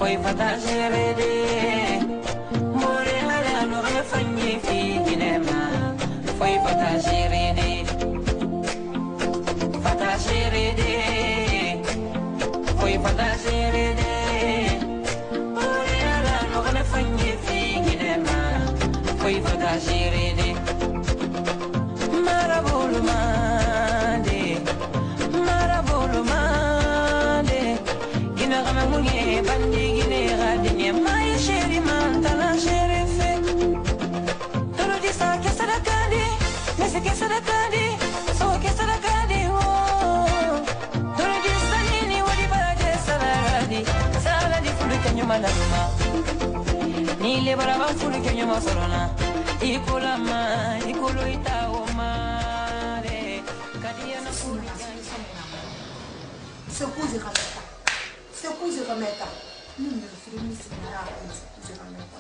foi fatagere more hala no fanyi fi ginema foi fatagere foi fatagere more hala no fanyi fi ginema foi fatagere bandi gine gadine mai sheri mantala sherefe tolo di sa ke sadakadi mese ke sadakadi so ke sadakadi wo tolo di sanini wadi baraje sadakadi sala di fulu kenyo manaruma ni le baraba fulu kenyo masorona ikula ma ikulu itawo mare kadia na fulu se kuzi kabisa Sekuze kameta, mimi nafirimi sana sekuze kameta.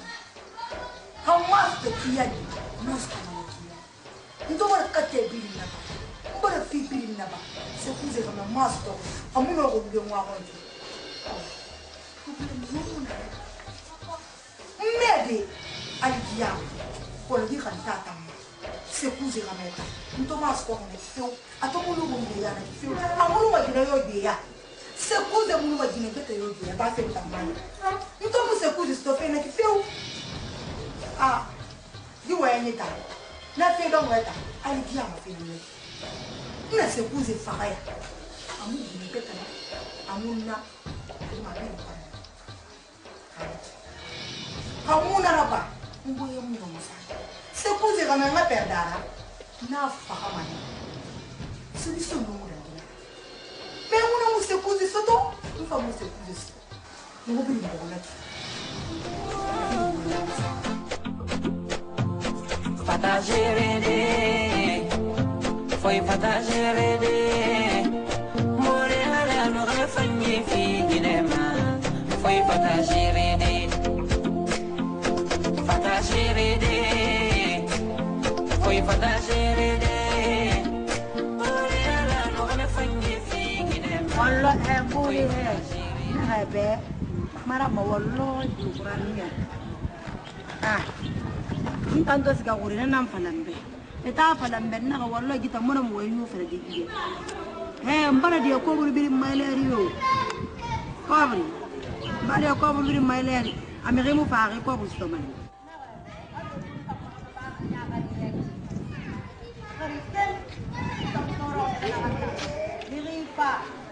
Hamas tekiani, musta na kia. Ndo wala kate bilina ba. Mbona fi bilina ba. Sekuze kama master, amuno ko ndio mwa konje. Mede alikia. Ko ndi kantata. Sekuze kameta. Ndo masko ko ndio. Atomuno ko ndio yana ndio. Amuno wa kina yo dia. Sekuze munu wa jine kete yo dia ba fe tamani. Ntomu sekuze stofe na kifeu. Ah. Di wa nyeta. Na fe don weta. Ali dia ma fe ni. Ina sekuze faya. Amu jine kete na. Amunna. Ma be ko. Hamuna raba. Mboye mu no musa. Sekuze kama nga perdara. Na fa kamani. Solution no mu. Mais on a moussé cousu soto, on va mousser cousu. On va venir là. Fatagere, foi fatagere. More hala no fanyi fi ginema, foi fatagere. Fatagere, foi fatagere. Allah embuli habe mara mawallo dukurania intanto siga urina nam falambe eta falambe na wallo gita mona mo wayu fere digie mbara dia ko buri biri maileri yo kobri bari ko buri biri maileri amere mo faare ko bu stomani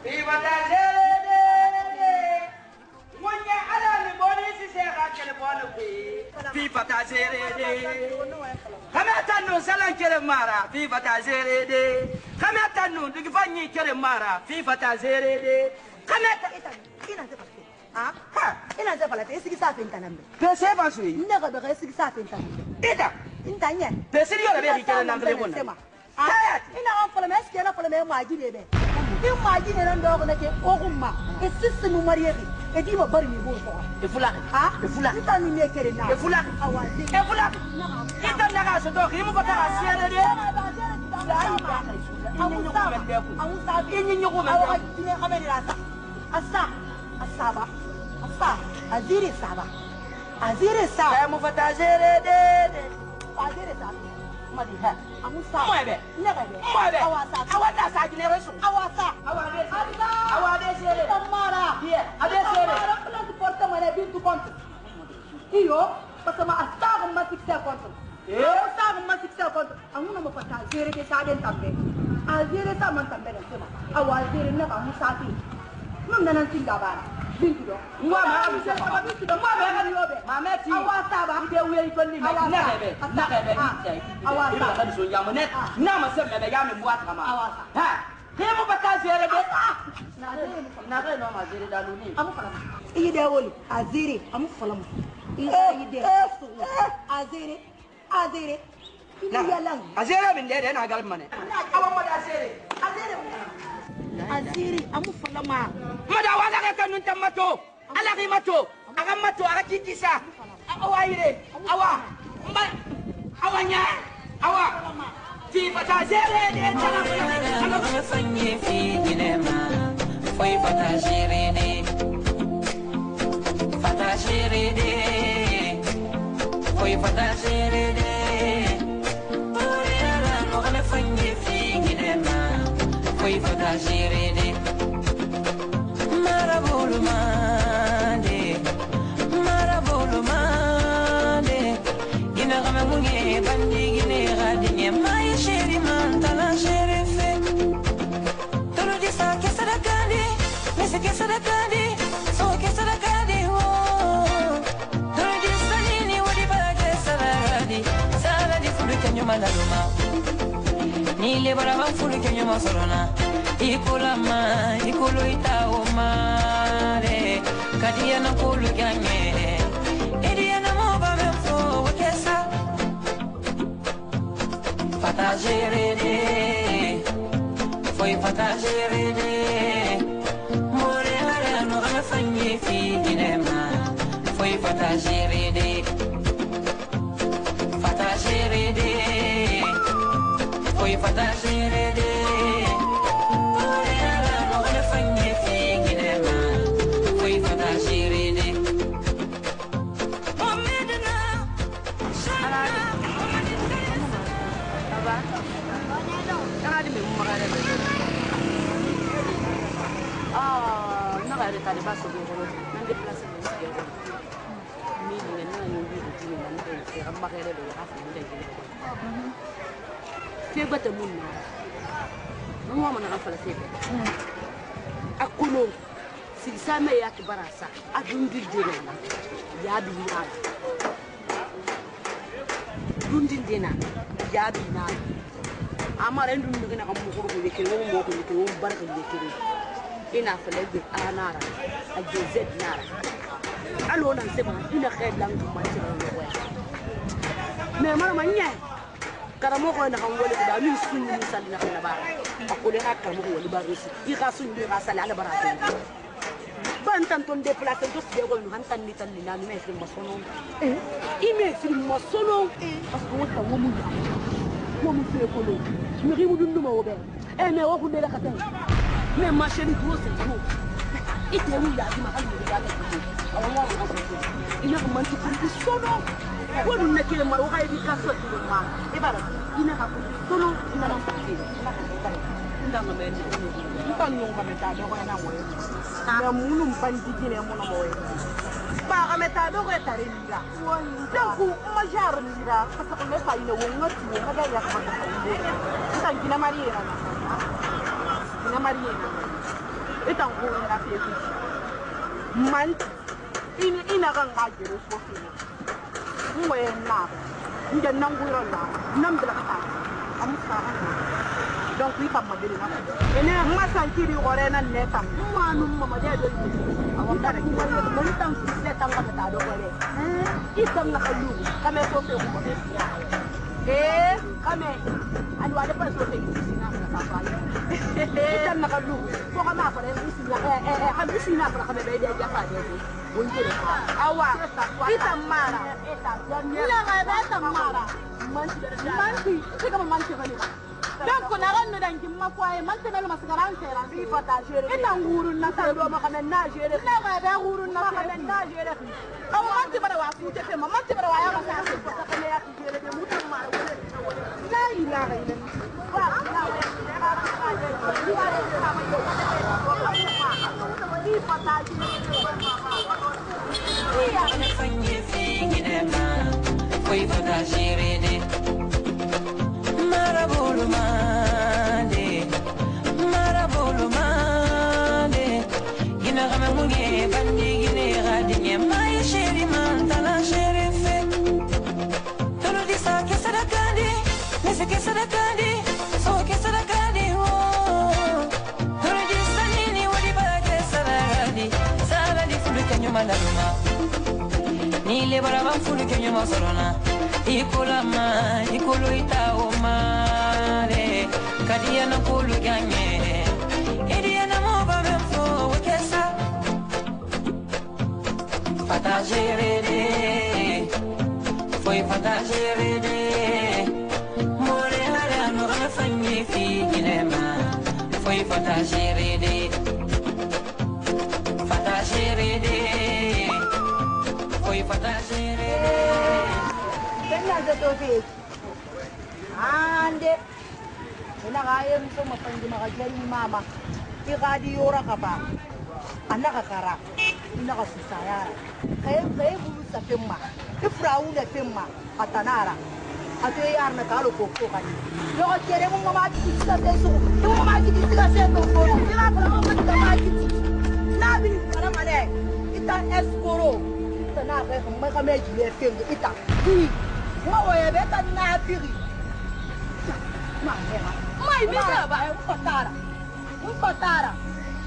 Viva da Zerede! Munye ala ni boni si sera kele bono bi. Viva da Zerede! Kamata no salan kele mara. Viva da Zerede! Kamata no digifanyi kele mara. Viva da Zerede! Kamata ina te paske. Ah? Ha, ina te pala te sigi sa fenta nambe. Pese vansui. Ndega be sigi sa fenta nambe. Ida. Intanya. Pese yo le be kele nambe bona. Ah, ina on fala mes kele fala me maji bebe. Ni maji ne ndo ko nake ogumma e sismu mariyeri e di ma bari mi bo ko e fula ha e fula ita ni ne kere na e fula awali e fula ita na ga so do ki mu bata asiere de amusa inyi nyugo me awa ni ameni rasa asaba aziri saba e mu bata zere de aziri saba madi ha amusa moebe awasa awada sa jine resu awasa awade zere tamara hier ade zere la porta mane bintu kontu iyo pasama astaga matikse kontu astaga matikse kontu amuna mo pata zere ke saden tambe azere sa man tambe na sema awazere na amusati mum nanan singabara bintu do mwa ma abise bintu do mwa be ga yobe mameti awasa ba ide we ko ni na bebe awasa ila kan so yamu net na ma se bebe ya me mwa kama awasa ha ke mu bata zere de na ga no ma zere da luni amu fala iyi de woli azere amu fala mu iyi de azere yalang azere min de na gal mane awan ma azere amu fala ma mada wala ka kanun tamato ala ki mato aga mato aga kitisa awa ire awa mba awanya awa fi fata zere de tala ana fanyi fi ginema foi fatagere géré des. Foi fata géré des. Oriara no gana fanye figi dema. Foi fata géré des. Marabolo mande. Marabolo mande. Gina gama munge bandi gine gadinye. Maya chéri mantala géré fait. Tolo di sa ke sadakandi. Mese ke sadakandi. So ke sadakandi. Tolo di sanini wadi bage sadakandi. Saladi fulu kenyo malaluma. Nile baraba fulu kenyo masorona. Ikola ma, ikolo ita omare. Kadia na kulu ganye. Edia na moba mefo wakesa. Fata gerede. Foi fata gerede. More hare no gana fanye fi dinema. Foi fata gerede. Fata gerede. Foi fata gerede. Tadi masuk di rumah, nanti plus ini dia. Mili dengan yang di sini nanti saya pakai dia dulu kasih dia gitu. Saya bertemu nih, semua mana kan falas itu. Aku lo, si sama ya kebarasa, adundin dina, ya bina, adundin dina, ya bina. Amar endun dengan kamu kurang dikira, mau dikira, baru dikira. Ina falaga anara ajezed nara alo nan sema ina khair lang ma ci ro wa me mara manya karamo ko na kan wala da min sunni salina kana bara akule ka karamo ko wala bara su i ka sunni ka sala ala bara ban tan ton déplacer to se ko han tan ni tan ni na me fi masono i me fi masono parce que wata wo mu fi ko lo mi rimu dun ma wo be me wo ko de la katan mais ma chérie trop c'est trop et tu es où il y a du mal de regarder alors moi il y a un manque de solo pour nous ne qu'il m'a oreille du casse tout le monde et voilà il n'a pas solo il n'a pas fait nda ngame ni nta nyonga meta do ko na mo na munu mbandi dine mo na mo ba ga meta do ko tare lira donc ma jar lira parce que me fa ina wo ngati wo ga ya ka ba ko nta ngina mariera na mariena etan ko na fi man ina kan ga jero so fi mwe na nje nanguro na namdla ka am sa donc il pa modeli na ene ma santiri gore na neta manu mama de do awon tare ki wala mo tan se tan ka ta do gore itam na kalu kame so fe ko kame ani wale pa so fe sina na sa itam na kalu ko kama pa re sina kan sina pa kame be de ja fa de wonjere awa itam mara ila ga ba tam mara manti se kama manti bani donc na ran no dangi makwaye mantena lo masgaran tera bi fata jere ita nguru na ta do makame na jere na ga ba nguru na makame na jere aw manti bara wa fute fe manti bara wa ya ka sa ko ta kale ya jere de mutum ma la ilaha illallah wa la wa bi fata jere Marabolo mande, gina gama munge bandi gine gadinye, maya chéri mantala chéri fe. Tolo di sa ke sadakandi, mese ke sadakandi, so ke sadakandi wo. Tolo di sanini wadi bage sadakandi, saladi fulu kenyo malaluma. Nile barabam fulu kenyo masorona. Ikola ma, ikolo ita omare. Kadia na kulu ganye. Edia na moba mefo wakesa. Fata gerede. Foi fata gerede. More hara no gana fanyi fi ginema. Foi fata gerede. Fata gerede. da tofe ande ina ga yi muso mafangi magajari mama ki gadi yora kaba anaka kara ina ga susayara kai bulu safemma ifrawu da femma atanara ato yar na kalo ko kani yo kere mo mama ki tsika teso mo mama ki tsika seto ko ila ko mo ki mama ki na bi para mane ita escoro ita na ga mo ka meji le fengo ita mo wo ye beta na piri ma hera mai mi sa ba mu patara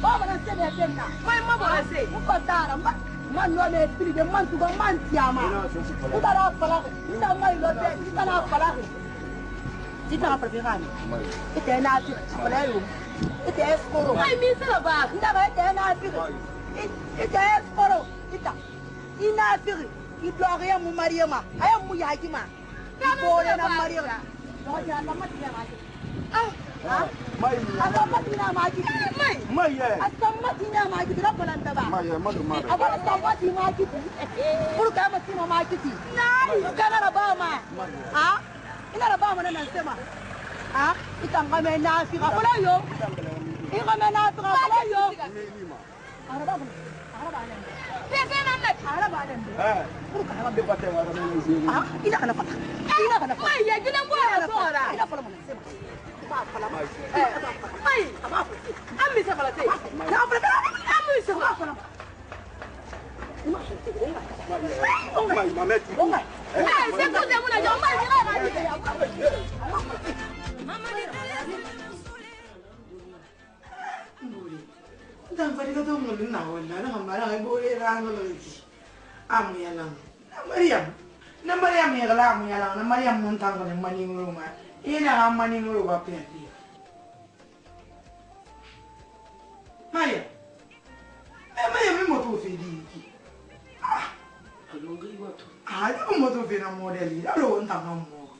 ba mana se de fenga mai ma bo se mu patara man no le piri de man tu ba man tiama ita ra fala ita mai lo te ita na fala ita na prefirani ita na ti fala yo ita escoro mai mi sa ba ita ba ita na piri ita escoro ita ina piri Ibrahim mu Mariama ayam mu yakima bole na Mariama no ja ta mati na maki mai ata mati na maki mai ata mati na maki da balanta ba mai madu madu abara ta mati maki pur ka mati na maki nai kana raba ma ina raba ma nan sema itanga me na fi ka bala yo ina me na fi ka bala yo araba ina kana fata ai ya gidan gora sora ina fala mun sai ba fala ai ammi sa fala sai na fala ammi sa fala mai mameti ai sai ko da mun ja mai ina na mama ni dan fadi ka to mun na wala na mara ai bore rang lo ki amu ya lang na Mariam ya la amu ya lang na Mariam mun tang ko mani nguruma ina ga mani nguru ba pe di Mariam mi moto fe di ki alonga iwato da moto fe na modeli alo on tang mo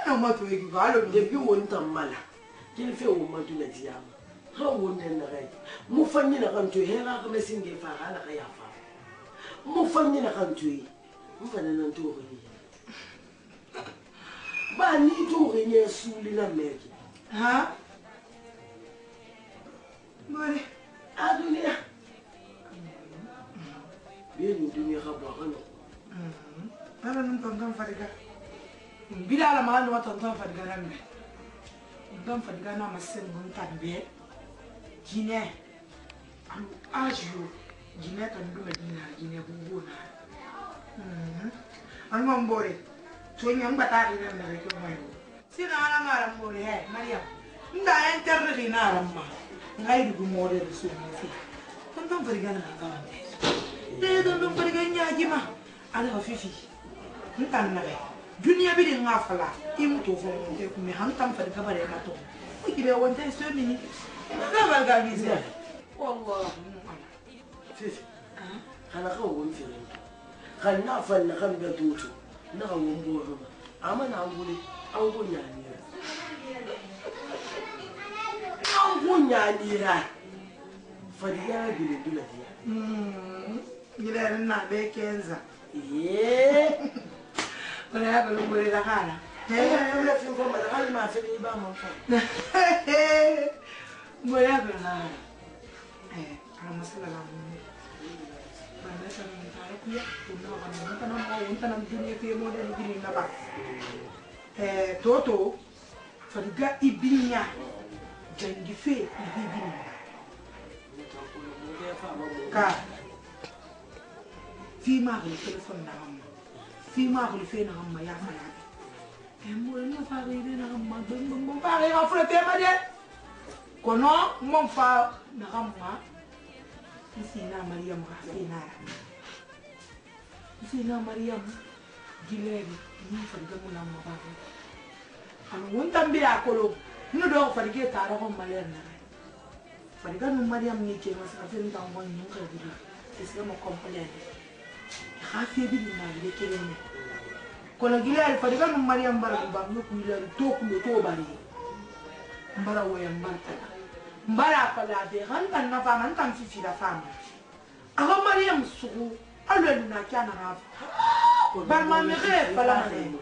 na moto e ki ga alo de bi won tamala kin fe wo madu na diama ha won den na gai mu fanyi na kan to hera ka mesin ge fa hala ka ya fa mu fanyi na kan to yi mu fa nan to ri ba ni to ri ne suli na meki bore a duniya bi ni duniya ka ba kan ala nun tonton fadiga bila la ma no tonton fadiga rambe tonton fadiga na masen gun tambe Gine alu ajo Gine kan du medina Gine bubuna an mambore to nyam batari na na ko mayo sina ala mara mbore he Mariam nda internet na ramma ngai du more de su fi tonton fadiga na ka wande de tonton fadiga nyaaji ma ala fifi ntan na be dunia bi de ngafala imuto fo te ku mi hantam fadiga bare ma to ko kibe wonte so mini لا ما قال يزيد والله فيف أنا قوم فيهم خلنا فلنا خم بدوتو نقوم بورما أما نقولي أقول يعني را فديا بيلدولا ديا يلنا بكنزا ولا هذا اللي بقول لك أنا ولا في فما هذا ما في لي بام Mulai benar. Kalau masalah lamu, mana sana mencari dia, punah dunia dia model begini napa? Toto, fadiga ibinya, jangan fe ibinya. Kak, fima kalau telefon nama, fima kalau fe nama ya mana? Mulai ni fari ni nama, bom fari apa tema dia? Kono mon fa na ramwa Sina Mariam gileri ni fadiga mo na maba anu wonta mbira kolo no do fadiga tara ko maler na fadiga no Mariam ni ke ma sa fen tan won ni ka diri est-ce mo comprendre khafi bi na le kelene kono gileri fadiga no Mariam bar ba no ku gileri to ku to bari mbara woya mbanta mbara fala de hantan na fa hantan fi da fama aga Mariam sugu alwe na kana rafa bar ma me re fala ne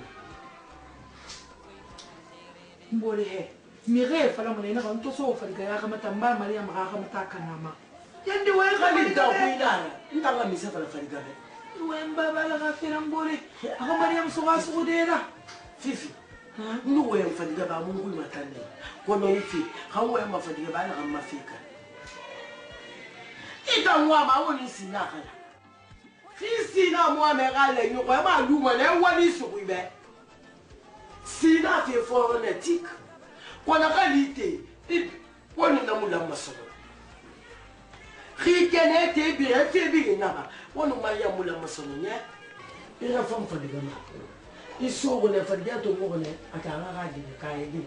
mbole he mire fala mo ina kan to so faliga ya kama tamba maria ma kama takanama yandi wa kali da kuinana ntanga misa fala faliga be wemba bala ka fira mbole ako maria msuga sugudera fifi nu we faliga ba mu ngui matande ko no ifi kan we ma faliga ba na kan mafika ita nwa ma woni sina kala fi na mo me gale nyu ko ma lu mo le wani suguibe sina fi phonetique kona qualité et woni na mula masolo khikene te bi te bi na ba woni ma ya mula masolo nya ira fam fadiga ma iso wona fadiga to mo ne atara ga di ka yi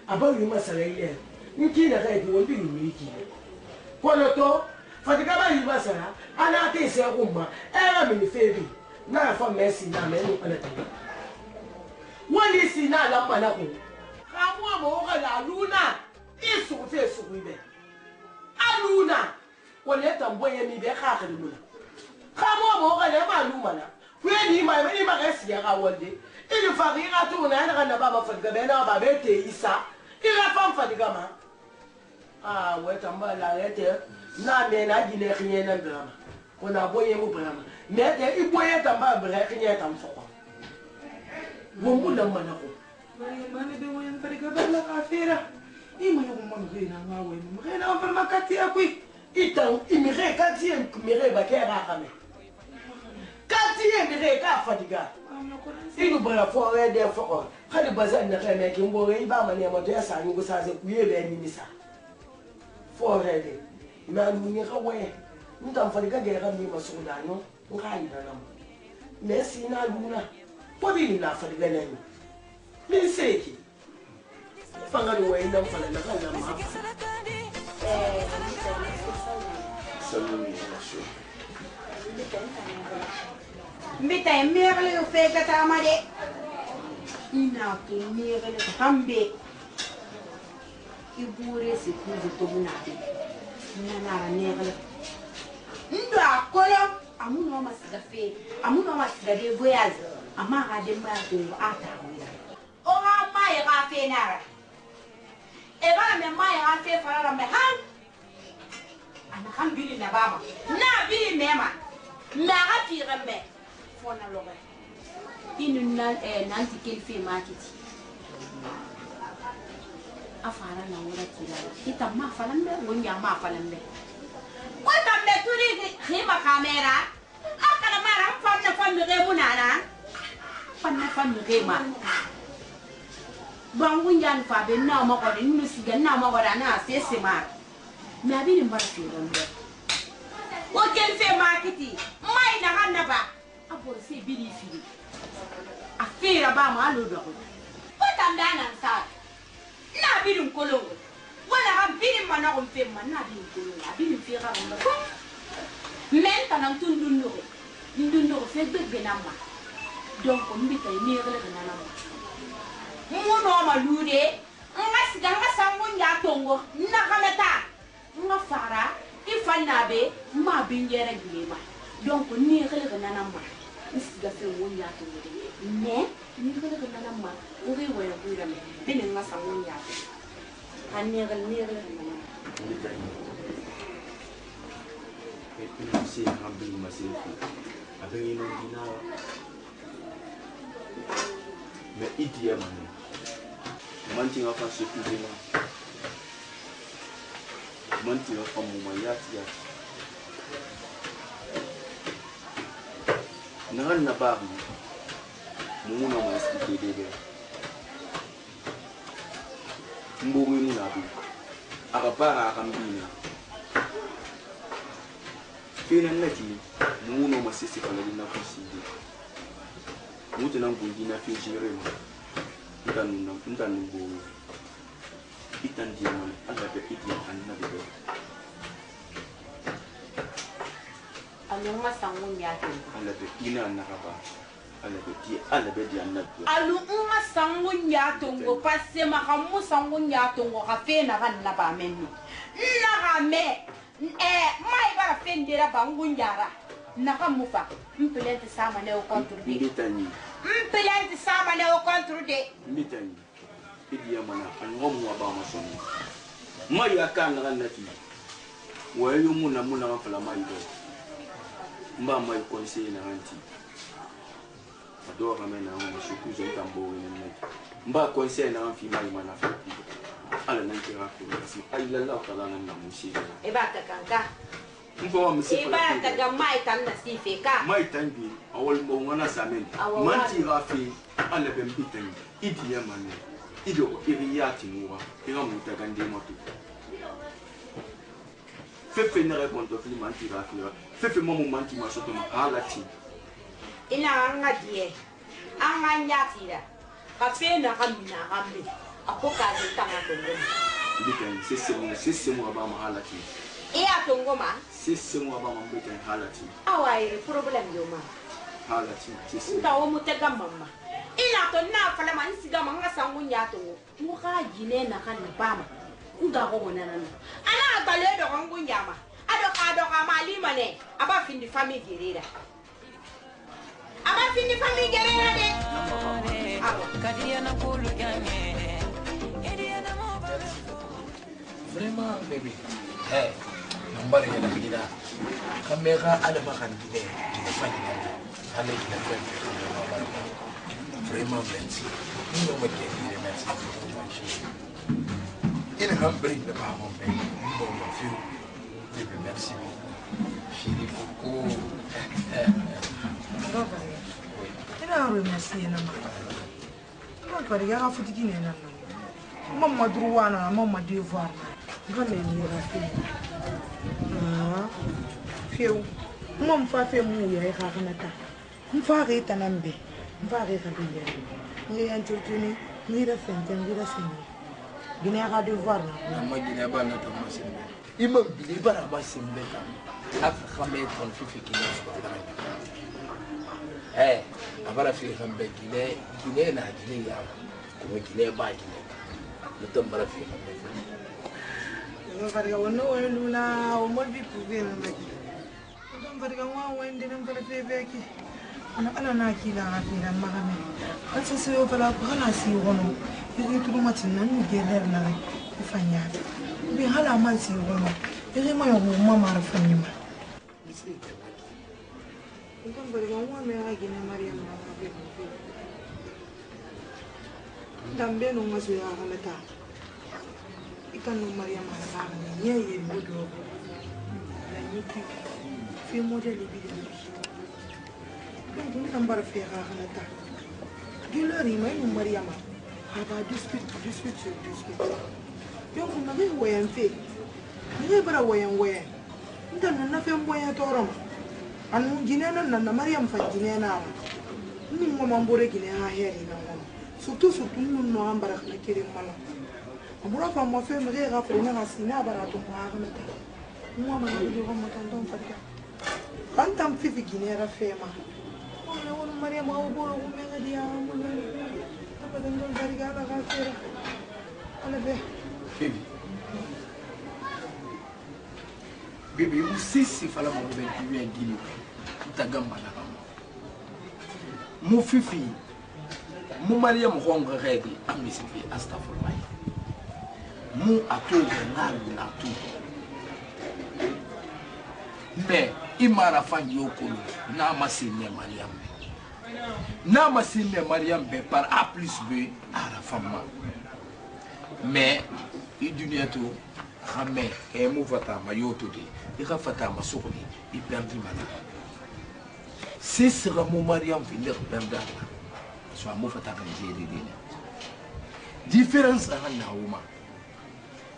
aba wi masala ile nki na ga di woni ni ki kono to fadiga ba yi masala ana te se ko ma era mi ni febi na fa messi na me ni ana ta woni sina la mana ko kamwa mo ga la luna isu fe su ibe aluna wole tamboye mi be kha kha luna kamwa mo ga le ma luma na kweni ma ga siya ga wolde ili fagira tu na na baba fadiga be na baba te isa ila fam fadiga ma we tamba la rete na me na gine khiye na drama ko na boye mu drama me te iboye tamba bre khiye tam fo wo mu la mana ko mane be moyen fadiga bala ka fira ima yo mo ngena ngawe mo ngena on makati akui itan imire kati imire ba kera kame kati imire ka fadiga inu bra fo re de fo khali bazan na kame ki mbo re ba mane mo to ya sa ngu sa se kuye be ni misa fo re de na ni ka we ndan fadiga ge ga mi masuda no ngai na nam messi na luna ko bi na fadiga na ni min seki fanga ni we ndan fala na ka ma mbita merle yo fega tamade ina ke merle hambe ibure se kuzi to munade nana merle ndo akolo amuno masiga fe amuno masiga de voyage amaga de mbato ata o ha mai ga fe nara e ba me mai ga fe fara me han ana kan bili na baba na bili mema na ga firembe fona loga inu nanti kel fi market afara na wura kila ita ma falambe wonya ma falambe wata me turi khima kamera akala mara fanna ge munana fanna ge ma bangu nyan fa be na ma ko ni siga na ma ko na sese ma na bi ni mara firembe o kel fi market mai na hanna ba abor se bili fili afira ba ma lo do ko tamdana sa na bidum kolongo wala ha bidim mana ko fe man na bidum kolongo bidum fira ngam ko men tanam tundundo fe be nama donc ko mbita ni rele kana mo no ma lude nga sango nya tongo na kameta nga fara ifanna be ma binjere gilema donc ni rele kana ma isiga fe wonya to ne ni rele kana ma ngi waya buira me bene nga sango nya ani rele kana et c'est un peu massif avec une ordinaire mais idéalement mantinga fa se kuzima mantinga fa mu mayati ya nangan na babu mu na ma sti dede mbomi mu na bi akapara akambina fina nati mu no masisi fala dina kusidi mutu na ngundi na fi jirema ndanu bo itan dia man ala be itan annabi be anu ma sango nya to ala be ina nakaba ala be dia annabi alu ma sango nya to ngo passe ma kamu sango nya to ngo ka fe na kan na ba menni na ga me mai bara fendera bangu njara na kamufa mpelente sama ne o contrôler mitani mpelente sama ne o contrôler mitani idi ya mana an ngomu wa ba masoni mai akan ran nati wa yo muna muna fala mai do mba mai conseil na anti adora mena on shuku je tambo ne mba conseil na an fi mai mana fa ala nan kira ko si ai lalla kala nan na mushi e ba ka kanka mbo wa musi e ba ka ga mai tan na si fe ka mai tan bi awol mo ngana samen manti rafi ala ben bitan idi ya mane ido iriyati muwa ira muta gande moto fefe ne répondre fili manti rafi fefe mo manti ma soto ma halati ina ngadie anga nyatira ka fe na kamina kambe apoka de tanga tongo bitan sese mo ba ma halati iya tongo ma sese mo ba ma bitan halati awai problem yo ma halati sese ndawo mutega mama ina to na fala man siga manga sangu nyato mu ga jine na kan bama nda ko bonana ana bale do ngu nyama ado ka do ka mali mane aba findi famille gerera de vraiment bébé hey number ya la gida kamera ala makan gide di fani ala gida vraiment merci nous on va dire merci il est un brin de pas mon père bon mon fils bébé merci chérie beaucoup ina remercier na ma ko ri ga futi gine na mamma droit mamma devoir ngale ni rafi fiu mom fa fe mu ya ga kana ta mfa ga ita nambe mfa ga ka biye ni an tutuni ni da fente ni da sini gine ga devoir na ma gine ba na ta ma sin imam bi bara ba sin be ka afa khamet kon fi kine eh abara fi khambe gine na gine ya ko gine ba gine mutum bara fi khambe no varga wono lula o mo bi pouver na maki don varga wa wende nan bara fe beki ana na kila afi na magame asa se o bala ko hala si wono yi turu matin nan ni geler na ifanya bi hala man si wono yi ma yo mo ma rafani ma don varga wa me ga gine mariam na be dambe no maso ya halata ikan no mariam na ni ye modo la niki fi model bi de donc on va faire halata gilori mai no mariam aba dispute yo ko na be wayan fe ni bara wayan ndan na fe moya torom anu ginena na mariam fa ginena ni mo mambore ginena heri na ngoma surtout nous no ambara na kire mala amura fa mo fe mere ga frena na sina bara to mo ha na ta mo ma ni ko mo tan don fatika kantam fi ginera fe ma o won maria ma o bolo ko me ga dia mo na ta den don dari ga la ga fera ala be bébé vous sisi fala mo be ki wi gini ta gamba na mo fifi mu mariam honga regi amisifi astaghfirullah mu atoga ngalu na tu mais imara fangi okolo na masine mariam be par a plus b à la femme mais i dunia to xamé e mu fata ma yoto de i ka fata ma sokoni i perdi mana si sera mu mariam finir perda so amu fata kan jeri dine différence a na huma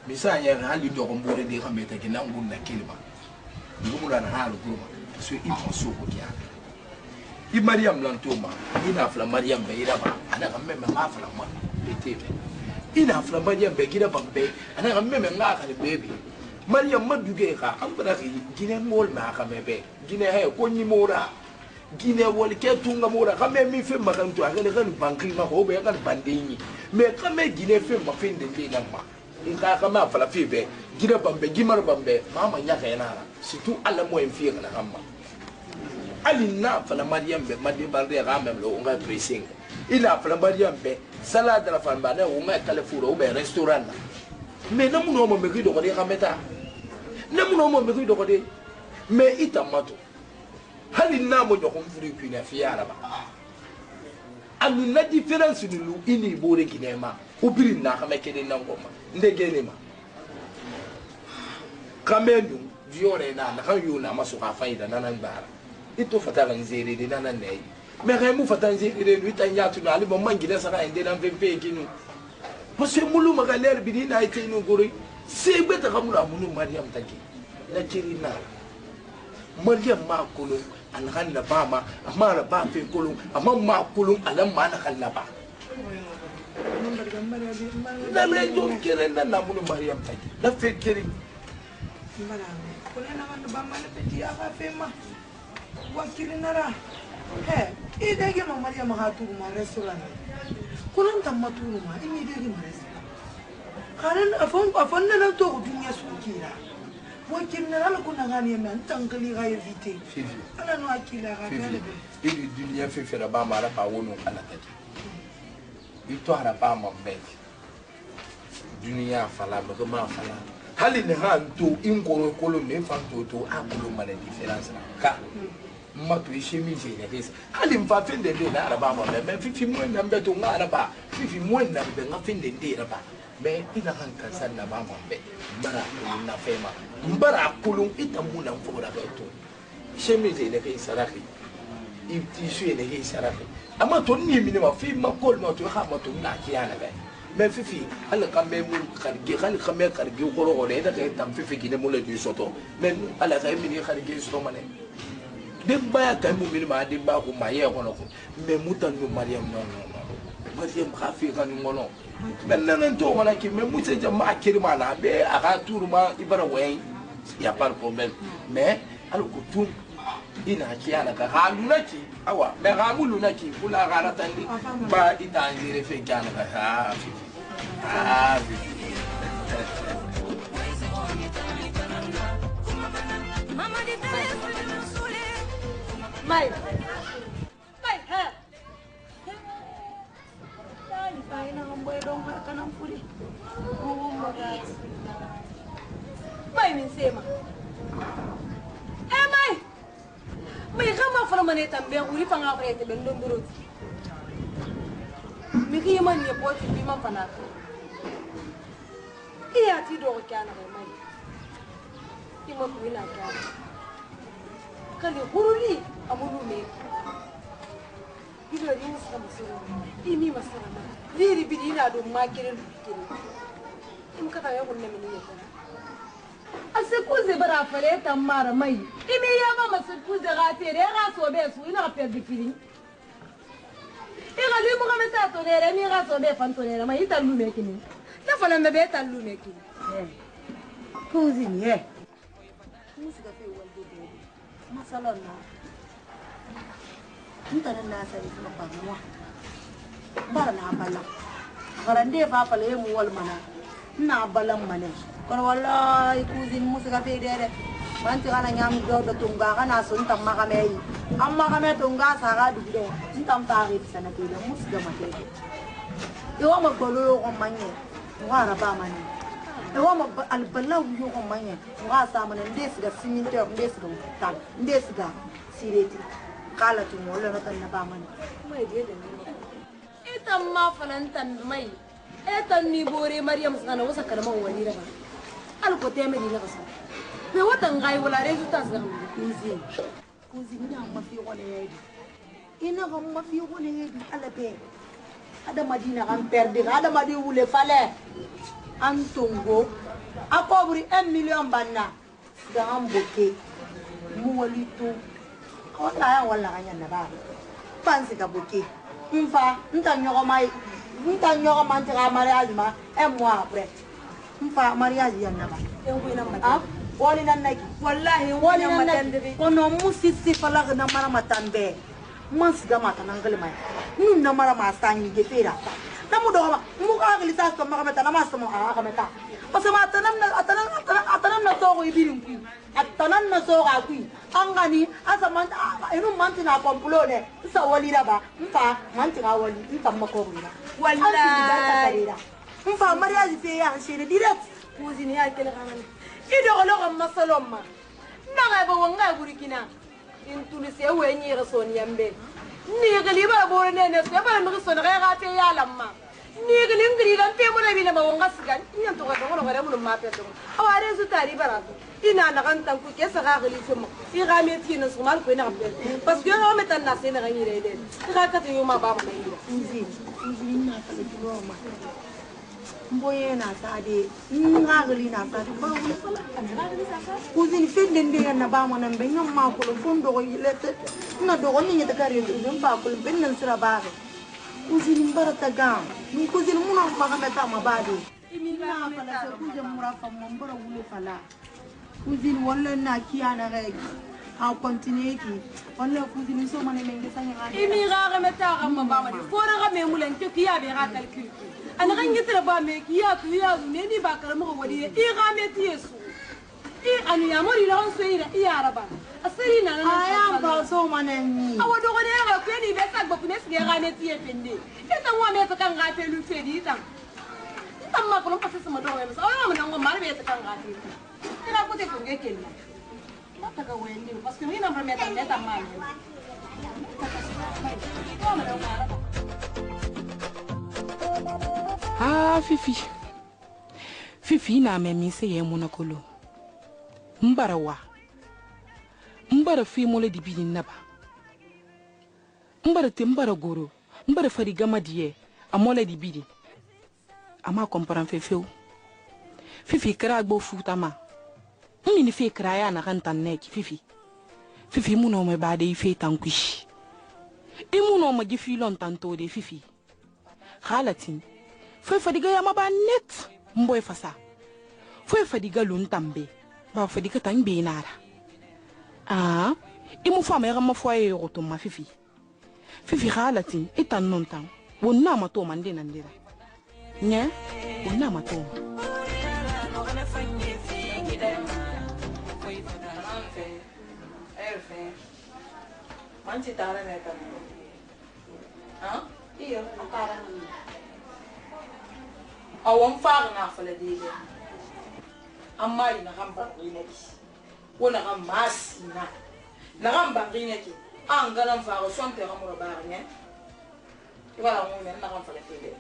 misa ya hali do ko mbore de xamé ta gina ngun na kilba ngumu na halu kuma so i mo soko kiya i mariam lantoma ina fla mariam be ira ba ana kan meme ma fla ma betebe ina fla mariam be gira bambe ana kan meme nga ka bebe mariam maduge ka ambara ki gine mol ma ka mebe gine he ko ni mora gine wol ke tunga mora ka me mi fe makan to akale kan banki ma ko be kan bandini me ka me gine fe ma fe ndende na ma in ka ka ma fla fe be gira bambe gimar bambe mama nya ka yana surtout alla mo en fi na hamma alina fala mariam be madde barde ga même lo nga pressing il a fait Mariam be salade la femme bana ou ma kale fouro ou restaurant mais namu no mo meki do ko de kameta namu no mo meki do ko de mais itamato hali na mo do ko furi kwina fi araba anu na difference ni lu ini bore kinema ubiri na kamekede na ngoma ndegene ma kamenu diore na kan yuna maso ka faida nanan bara ito fatala nzere de nanan nei mais quand mu fata nzere de lui tanya tu na ali bo mangile saka ende na mpe kinu parce que mulu magaler bidi na ite inu gori se beta kamula munu Mariam taki la kirina Mariam ma kulu an hanna ba ma amma la ba fe kulu amma ma kulu alam ma na kalla ba na le jo kire na na munu Mariam taki la fe kire kuna na wanda ba mana peti ya ka fema wakili nara idege ma Mariam ha tu ma restaurant kuna ntamma tu ma imi idege ma restaurant kanan afon na to dunya su kira wakili nara kuna ngani me antangali ga evite ana no akila ga bele il dunya fe fe ba mara ba wono ala taki victoire ba ma mek dunya fala ma fala hali ne hantu inkoro kolo ne fanto to akolo mala difference ka mato chemise ne kesa hali mfa fende de na araba ma me fifi mo na mbeto nga araba fifi mo na mbe nga fende de araba me ina kan kansan na ba ma be bara na fema mbara kolo itamuna mfora ba to chemise ne kesa raki tissu ne kesa raki ama to ni mi ne ma fi ma kol ma to ha ma to na kiana be mais fifi ala kambe mu karge khali kambe karge goro goro eda ke tam fifi kine mo le du soto mais ala ka mi ni karge soto mane de baya ka mu mi ma de ba ko ma ye kono ko mais mutan no Mariam non Mariam khafi kan ngono ben nan to wala ki mais mu se jama kirma na be aka turma ibara way ya par problème mais ala ko tum ina kiana ka halunaki awa mais hamulunaki kula garatandi ba itanjire fe kana ka ha Mai, ha. Tani pai na ngombe dong kana mpuri. Mai min sema. Mai kama fara mane tambe uri fanga fara te ben don buru. Mi ki man ne poti bi man fana. Iya ti do kana mai. Ki mo ku ina kana. Kali huruli amulu me. Ido ni musa musoro. Imi masara ma. Liri bidina do makirin kire. Im kata ya gunne mini ne kana. Asekuze bara fare tamara mai. Imi ya ba masekuze gatere ga so be su ina perdi fili. Ega limu kama ta to nere mi ga so be fan to nere mai ita lume kini. Na fana me be ta lume kini. Kuzi ni Musika fe walde de. Masala na. Mutane na sai kuma faruwa. Bara na bala. Garande fa fale mu wal mana. Na balan mane. Kono wallahi kuzi musika fe de. Manti kana nyam do tunga kana sun tamma kame. Amma kame tunga saga dugde. Ntam taari sana ke da musga mate. Yo ma golo ko manye. Ngara ba mane. Yo ma albala yo ko manye. Ngara sa mane ndesiga siminto ndesiga tan. Ndesiga sireti. Kala tu mo le tan na ba mane. Mai de de. Ita ma fanantan mai. Ita ni bore Mariam sana wasa kalma wani raba. Alko teme ni raba. Me watan gai wala resultats ga kuzi ina ma fi wala yadi ina ga ma fi wala yadi ala be ada madina kan perde ada madi wule fale an tongo akobri 1 million banna da am boke mu walito ko ta ya wala kanya na ba pansi ka boke mfa nta nyogo mai nta nyogo man ta mariage ma un mois après mfa mariage ya na ba ah wali nan naki wallahi wali nan naki kono musisi falaga na mara matambe mansiga mata nangal mai nun na mara masani ge fera namu do ma mu ka gili sa to ma mata na ma so mo ha ka mata o se mata nan atana atanan na so ko ibirin ku atanan na so ga ku an gani asa man inu manti na komplo ne sa wali da ba mfa manti ga wali mfa mako ruwa wallahi mfa mariya ji fe ya shire direct kuzini ya kele kana ido lo ko masalomma nanga ba wanga burkina in tunise wenyi rasoni yambe ni gali ba bore ne ne se ba mi so na ga te ya lamma ni gali ngri gan pe mo na bi na ba wanga sigan nyan to ga ko ga mu ma pe to aware su tari barato ina na kan tan ku ke sa ga gali femo I ga me ti na so mal ko na pe parce que o metan na se na ga ni re de ga ka te yo ma ba ma ni nzi na ka le lo ma mboye na sa de ngagali na sa ba wala fala kuzin fenden de na ba mo na be ngam ma ko fondo ko yilete na do ko ni ta kare uzin ba ko ben nan sira ba kuzin barata gam ni kuzin mu na ma ga meta ma ba de imi na fala sa kuzin mura fa mo mbara wule fala kuzin wala na kiya na reg a continue ki wala kuzin so mane menge sa nga imi ga meta ga ma ba ma fo ga me mulen to kiya be ga calcul ana kan gitira ba me kiya tu ya ne ni ba karamo wadi I ga me ti yesu I anu ya mori la on so ira I araba asiri na na aya ba so manani awo do ne ga ku ni be sa gbo ku ne si ga me ti e pende e ta wa me ta kan ga te lu fe di ta ma ko pa sa ma do me sa awo na ngo mari be ta kan ga te ira ko te ko ge ken ma ta ga wendi parce que ni na me ta ma Ah, Fifi. Fifi na me se ye monakolo. Mbara wa. Mbara fi mole di bidin naba. Mbara te mbara goro. Mbara fari gama die a mole di bidi. Ama kompran fefeu. Fifi kra gbo futa ma. Mini fe kra ya na kan tan neki Fifi. Fifi muno me ba de fe tankwish. E muno ma gifi lon tanto de Fifi. Khalatin. Foi fadiga ya maba net mboy fasa foi fadiga luntambe ba fadiga tambe nara imu fama ya ma foye yoto ma Fifi halatin itan non tan wonna ma to mande nan dira nya wonna ma to manci tara ne tan iyo akara awon fara na fala dede amma ina gamba rineki wona gamba sina na gamba rineki an galan fara sonte gamura barne wala mo men na gamba fala dede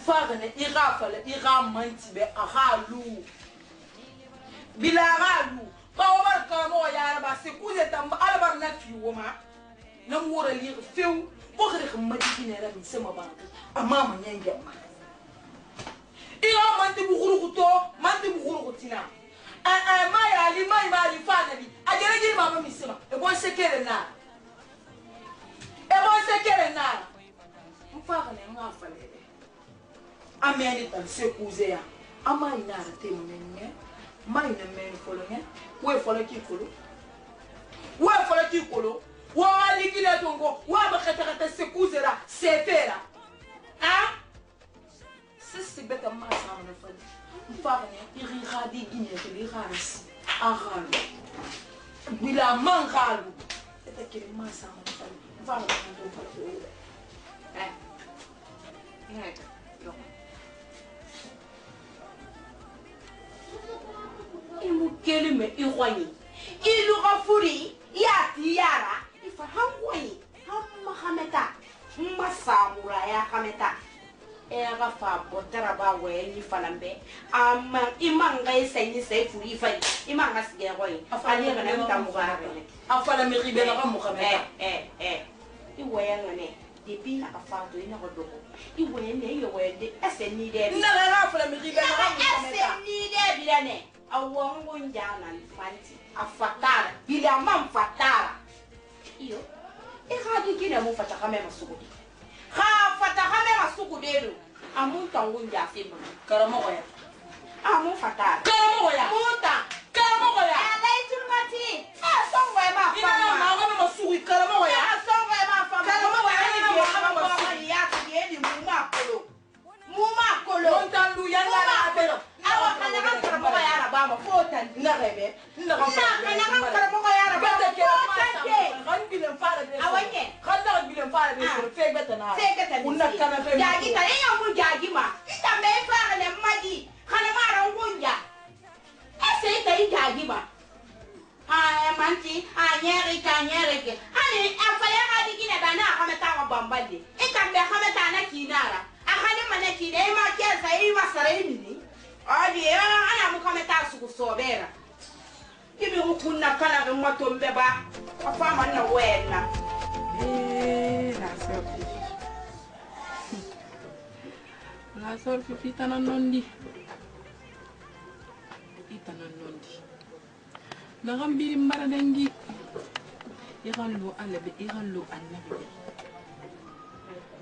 fara ne ira fala ira manti be ahalu bila galu ba war ka mo ya ba se kuze tamba albar na fi woma na mura li few bo khari khmadi ne ra bi sama ba amma man yange ma ira manti bukhuru kutina ma ya li ma li fa nabi ajere ji mama misima e bo sekere na mfa ne nga falele ameni tan se kuze ya ama ina rate menye ma ina men folonye we foloki kolo wa alikile tongo wa bakata se kuzera se fera si beta ma sa na fali mfane iri khadi gine ke li kharas aghalu bila man khalu eta ke ma sa na fali mfane ndo fali imu kelime ikhwani ilu ghafuri yati yara ifa hangwani hamma khameta masamura ya khameta era fa botara ba we ni falambe imanga esenyi sefuri fa imanga sigero yi ali ngana mtamugara afala miribe na muhammed iwe ngane depuis na afato ina godoko iwe ne iwe de eseni de na la afala miribe na muhammed eseni de bilane awongo njana fanti afatara bila mam fatara iyo khadi kina mu fata kama masukudi fata kama masukudelo amun tangu njafi mama karamo ya amun fatara karamo ya muta karamo ya alai tulmati songo ya ma ina ma kama masukudi karamo ya songo ya ma fama karamo ya ni kama masukudi ya kidi muma kolo montandu ya ngala apelo awa kana karamo ya na ba ma fotan wonye khalla bilen fara be so fegata na fegata unna kana fe jagi ta ya mu jagi ma ita me fara le madi kana ma ran gunja ese ita yi jagi ma manti anyere ke ani afale hadi gine bana hamata wa bambali ita be hamata na kinara ahani mana kide ma kesa yi masare ni ali ana mu kamata su sobera ibi hukunna kana ga matombe ba afama na wena la sor fifi tana nondi nagam biri mbara dangi igallo alabe igallo annabi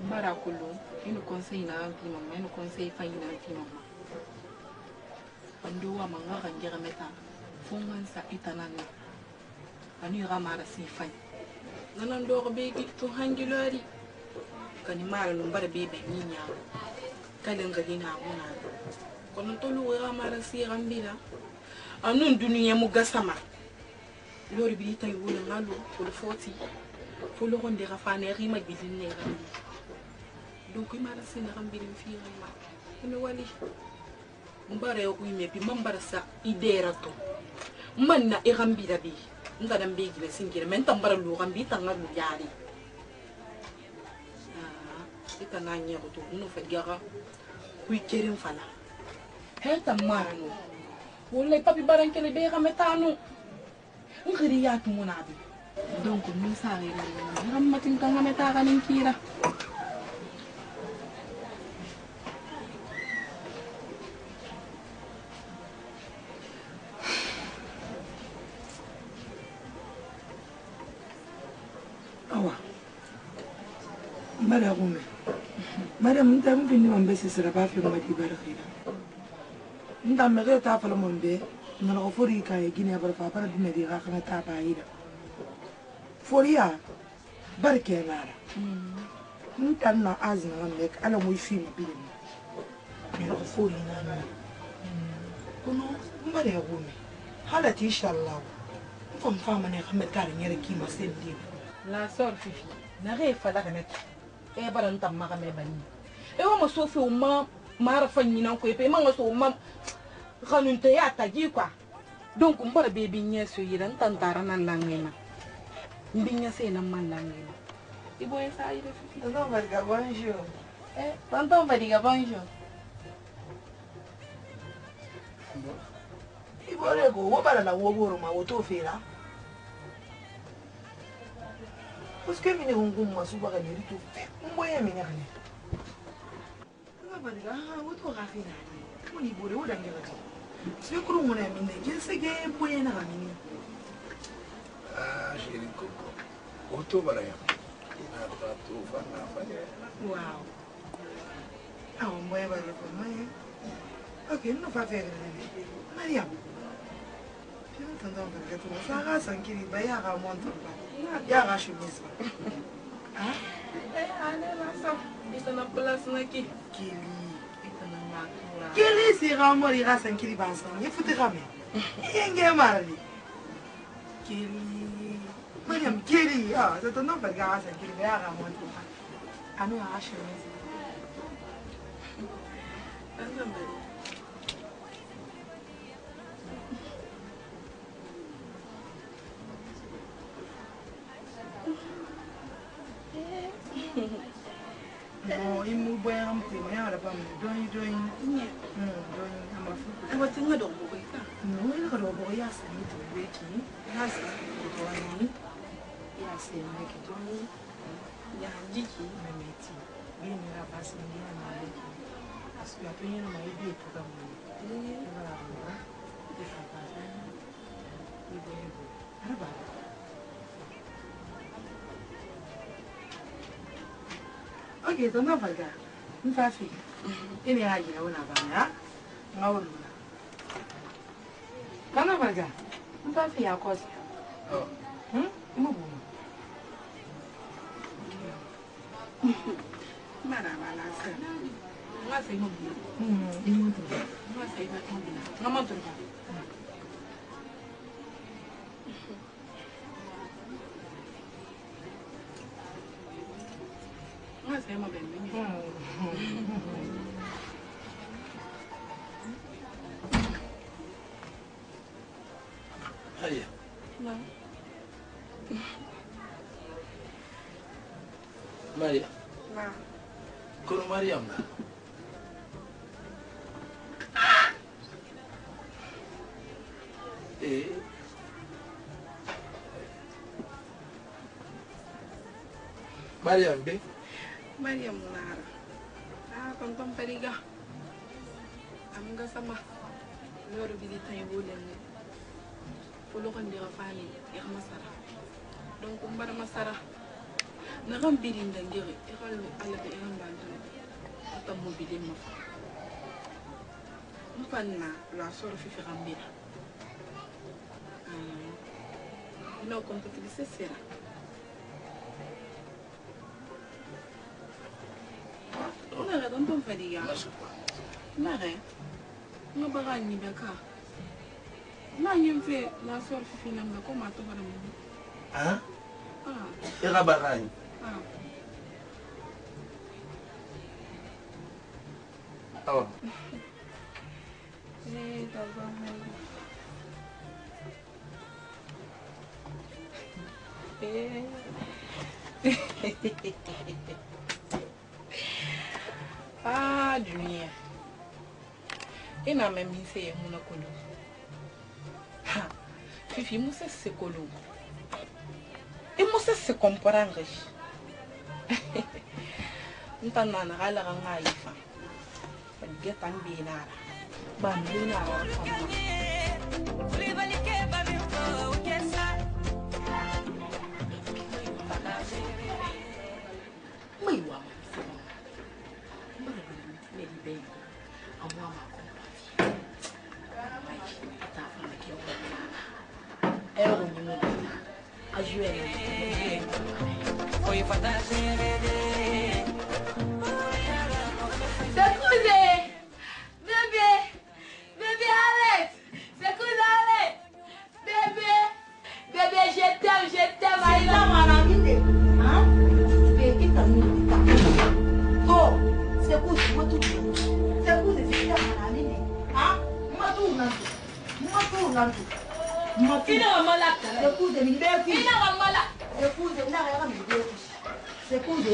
mbara kullu inu conseil na fi mama inu conseil fa ina fi mama ando wa manga kanjira meta fongan sa itanana ani ramara si fay nanan do ko be to hangilori kani mara no mbara be be ninya kalen gadina wona kono to lu ramara si rambila anun duniya mu gasama lori bi tay wona ngalo ko le foti fo lo ronde rafane rima bidin ne ram donc mara sin ram bi fi rima ene wali mbare ko yime bi mambara sa idera to manna e ram bi dabi ngada mbe gibe singire men tambara lu ram bi tanga lu yari ita na nyero to no fa gara ku kerin fala he tamara no wala papi barankele be xametanu ngiri yaatu munabi donc mi sare ni rammatin kan ngameta ganin kira awa mara gume madam ndam bindi mambe sisira ba fi ngadi barakhira ndam me ta fala mombe ngana ko fori kay gine bar fa para dina di ga kana ta bayida foriya barke ngara ndan na azna ngam ala moy fi ma bidin me ko fori na na kono mbare gume halati inshallah fam fama ne xamé tar ñere ki ma sendi la sor fifi na re fala kanet e baran tam ma xamé bani e wo mo sofi o ma mara fanyi nan ko e ma so ma kanunte ya taji kwa donc mbara be binya so yiran tantara nan langena binya se nan man langena ibo esa ire fifi tonton Badiga bonjour tonton Badiga bonjour ibo rego wo bala la wo boro ma wo to fera parce que mine ngum ma suba ka ni to mboye mine kane tonton Badiga wo to ka fera ni bore wo dangira c'est que mon ami n'est c'est que pour y en ramener chérie coco auto baraya ina ta to fa na fa wow ah on va y aller pour moi ok nous va faire Mariam tu entends que tu vas faire ça qui va y avoir montre pas y a rache chemise hein allez là ça c'est la place là qui Kili si ramo li rasa nkili bansa ni futi rame yenge mari kili Mariam kili ah ça t'en pas gars ça kili va ramo tout anu a chemise no imu boy am ti me ara pam doin ama fu ko tinga do ko ka no ina ko bo ya sa ni to beki ya sa to ani ya se me ki to ya jiki me meti bi ni ra pas ni na ma le asu ya to ni na ma ibi to ka mo ba ba de fa pa ni bo ara ba ok, tonton Valga, une fois fait. Il y a une abana, on tonton Valga, une fois fait à cause. Il m'a bon. Madame la sœur, moi c'est mon bien. Il m'a bon. Moi c'est mon bien. Maman te va. saya mau beli. Maria. Nah. Maria. Nah. Kono Mariam na. Mariam be? Mariam Lara. Tonton Periga. Am nga sama. Loro bi di tay bolen ni. Fulo kan dira fani ya masara. Donc mbara masara. Na ram bidin da ngere e xalu ala be ram bantu. Ata mo bidin ma fa. Mpanna la soro fi rambira. No compatibilité sera. Nare tonton Fadiga. Nare. Nga bagani baka. Na nyemfe la sor fifi nanga ko ma to bara mo. Ah? Era bagani. Oh. Dunia. Ina même c'est mon colo. Fifi musa se colo. E musa se comprendre. Ntana na gala ga ngaifa. Get and be nara. Bambina Secuse.